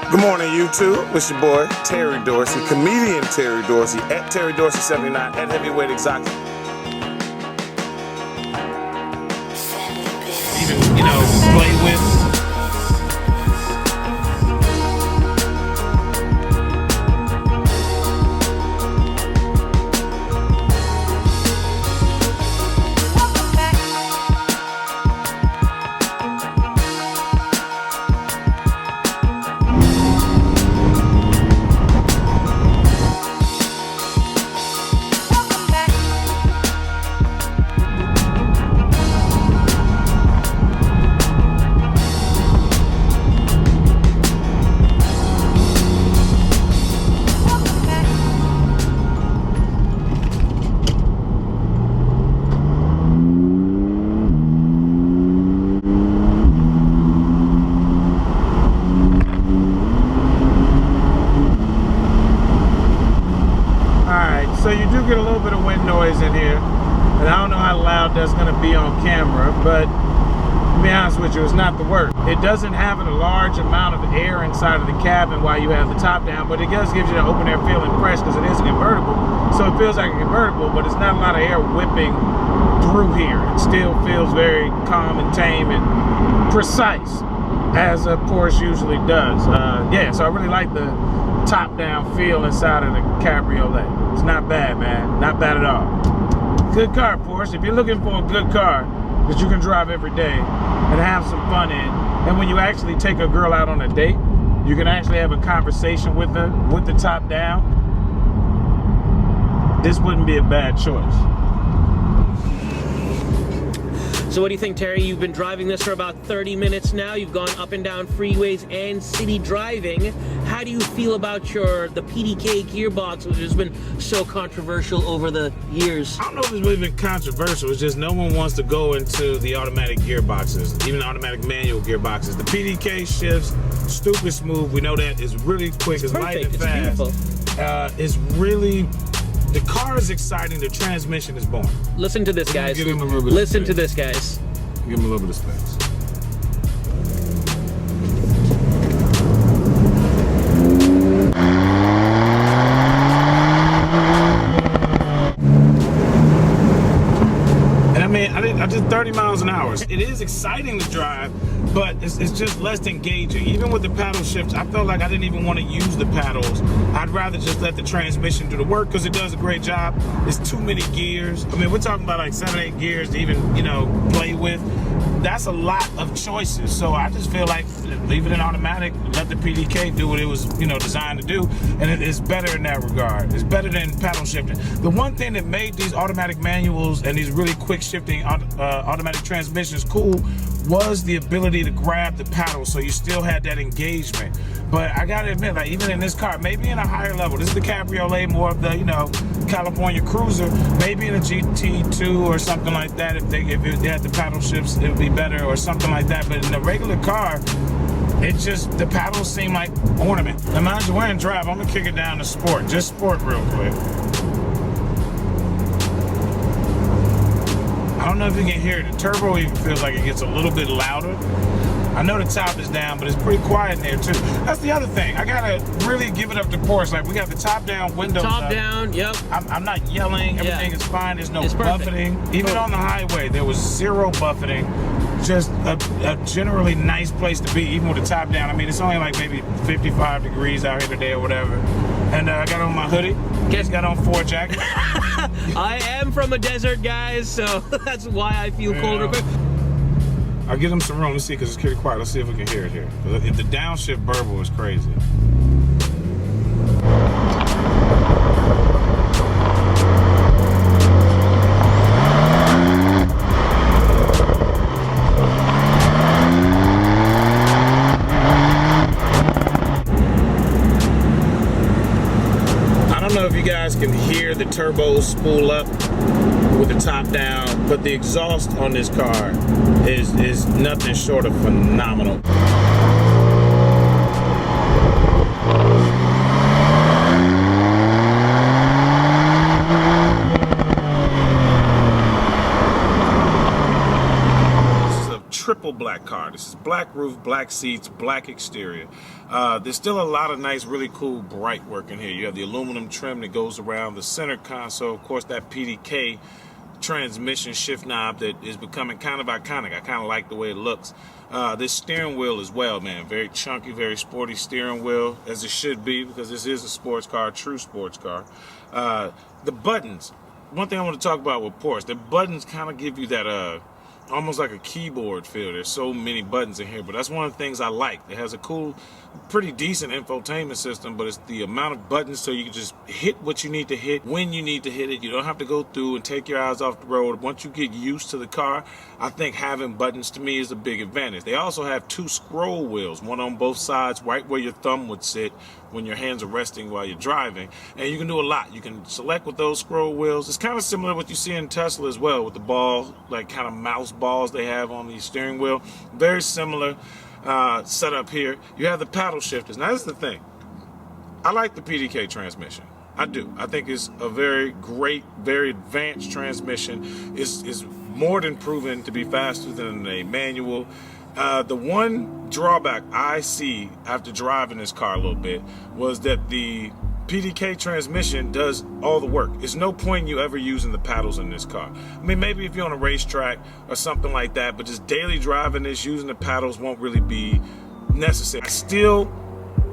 Good morning, YouTube. It's your boy, Terry Dorsey, comedian Terry Dorsey, at Terry Dorsey 79, at Heavyweight Exotic. Even, play with. So you do get a little bit of wind noise in here, and I don't know how loud that's going to be on camera, but to be honest with you, it's not the worst. It doesn't have a large amount of air inside of the cabin while you have the top down, but it does give you the open air feeling fresh because it is a convertible, so it feels like a convertible, but it's not a lot of air whipping through here. It still feels very calm and tame and precise, as a Porsche usually does. Yeah, so I really like the top-down feel inside of the Cabriolet. It's not bad, man. Not bad at all. Good car, Porsche. If you're looking for a good car that you can drive every day and have some fun in, and when you actually take a girl out on a date, you can actually have a conversation with her with the top down, this wouldn't be a bad choice. So what do you think, Terry? You've been driving this for about 30 minutes now. You've gone up and down freeways and city driving. How do you feel about the PDK gearbox, which has been so controversial over the years? I don't know if it's really been controversial. It's just no one wants to go into the automatic gearboxes, even the automatic manual gearboxes. The PDK shifts stupid smooth. We know that. It's really quick. It's light and fast. Beautiful. It's really... The car is exciting. The transmission is boring. Listen to this, guys. Give him a little bit Listen to this, guys. Give him a little bit of space. And I mean, I did 30 miles an hour. It is exciting to drive, but it's just less engaging. Even with the paddle shifts, I felt like I didn't even want to use the paddles. I'd rather just let the transmission do the work because it does a great job. It's too many gears. I mean, we're talking about like 7, 8 gears to even, play with. That's a lot of choices. So I just feel like leave it in automatic, let the PDK do what it was, designed to do, and it is better in that regard. It's better than paddle shifting. The one thing that made these automatic manuals and these really quick shifting automatic transmissions cool was the ability to grab the paddle, so you still had that engagement. But I gotta admit, like even in this car, maybe in a higher level, this is the Cabriolet, more of the California cruiser, maybe in a GT2 or something like that, if they had the paddle shifts, it would be better or something like that. But in a regular car, the paddles seem like ornament. Now mind you, we're in drive, I'm gonna kick it down to sport, just sport real quick. I don't know if you can hear it. The turbo even feels like it gets a little bit louder. I know the top is down, but it's pretty quiet in there too. That's the other thing. I gotta really give it up to Porsche. Like we got the top down, windows top up. Down, yep. I'm not yelling. Everything is fine. There's no buffeting. Even on the highway, there was zero buffeting. Just a generally nice place to be, even with the top down. I mean, it's only like maybe 55 degrees out here today or whatever. And I got on my hoodie. Just got on 4 jackets. I am from a desert, guys, so that's why I feel colder. I'll give them some room. Let's see, because it's pretty quiet. Let's see if we can hear it here. If the downshift burble is crazy. I don't know if you guys can hear the turbos spool up with the top down, but the exhaust on this car is nothing short of phenomenal. This is a triple black car. This is black roof, black seats, black exterior. There's still a lot of nice, really cool, bright work in here. You have the aluminum trim that goes around the center console. Of course, that PDK transmission shift knob that is becoming kind of iconic. I kind of like the way it looks. This steering wheel as well, man. Very chunky, very sporty steering wheel, as it should be, because this is a sports car, true sports car. The buttons. One thing I want to talk about with Porsche, the buttons kind of give you that almost like a keyboard feel. There's so many buttons in here, but that's one of the things I like. It has a cool, pretty decent infotainment system, but it's the amount of buttons so you can just hit what you need to hit when you need to hit it. You don't have to go through and take your eyes off the road. Once you get used to the car, I think having buttons to me is a big advantage. They also have 2 scroll wheels, one on both sides, right where your thumb would sit when your hands are resting while you're driving. And you can do a lot. You can select with those scroll wheels. It's kind of similar to what you see in Tesla as well, with the ball, like kind of mouse balls they have on the steering wheel. Very similar setup here. You have the paddle shifters. Now, this is the thing. I like the PDK transmission. I do. I think it's a very great, very advanced transmission. It's more than proven to be faster than a manual. The one drawback I see after driving this car a little bit was that the PDK transmission does all the work. There's no point in you ever using the paddles in this car. I mean, maybe if you're on a racetrack or something like that, but just daily driving this, using the paddles won't really be necessary. I still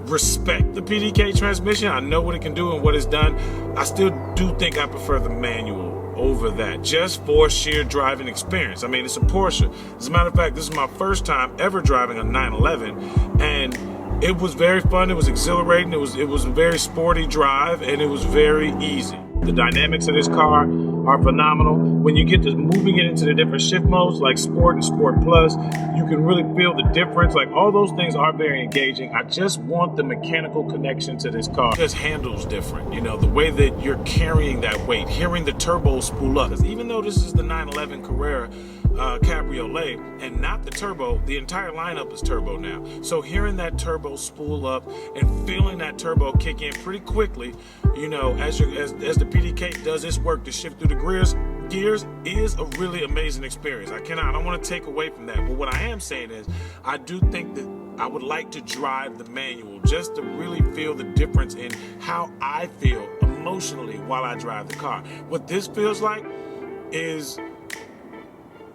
respect the PDK transmission. I know what it can do and what it's done. I still do think I prefer the manual over that, just for sheer driving experience. I mean, it's a Porsche. As a matter of fact, this is my first time ever driving a 911, and it was very fun. It was exhilarating. It was a very sporty drive, and it was very easy. The dynamics of this car are phenomenal. When you get to moving it into the different shift modes like Sport and Sport Plus, you can really feel the difference. Like, all those things are very engaging. I just want the mechanical connection to this car. It just handles different. You know, the way that you're carrying that weight, hearing the turbo spool up. Because even though this is the 911 Carrera Cabriolet and not the turbo, the entire lineup is turbo now. So hearing that turbo spool up and feeling that turbo kick in pretty quickly, you know, as the PDK does its work to shift through the gears is a really amazing experience. I don't want to take away from that, but what I am saying is I do think that I would like to drive the manual just to really feel the difference in how I feel emotionally while I drive the car. What this feels like is,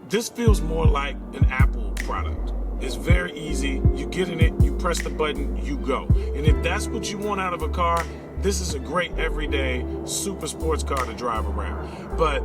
this feels more like an Apple product. It's very easy. You get in it, you press the button, you go. And if that's what you want out of a car, this is a great everyday super sports car to drive around. But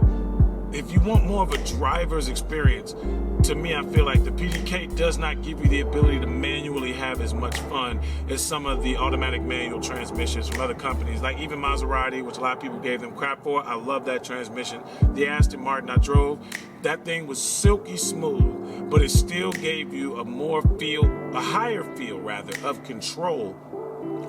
if you want more of a driver's experience, to me, I feel like the PDK does not give you the ability to manually have as much fun as some of the automatic manual transmissions from other companies, like even Maserati, which a lot of people gave them crap for. I love that transmission. The Aston Martin I drove, that thing was silky smooth, but it still gave you a higher feel rather, of control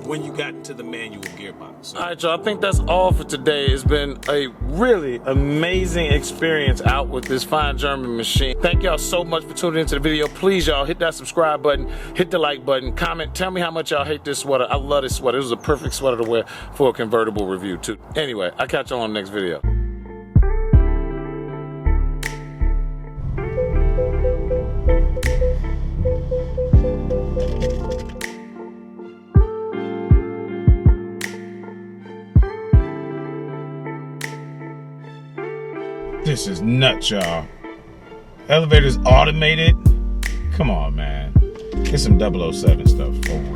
when you got into the manual gearbox. All right, y'all, I think that's all for today. It's been a really amazing experience out with this fine German machine. Thank y'all so much for tuning into the video. Please, y'all, hit that subscribe button, hit the like button, comment, tell me how much y'all hate this sweater. I love this sweater. This is a perfect sweater to wear for a convertible review, too. Anyway, I'll catch y'all on the next video. This is nuts, y'all. Elevator's automated. Come on, man. Get some 007 stuff for real.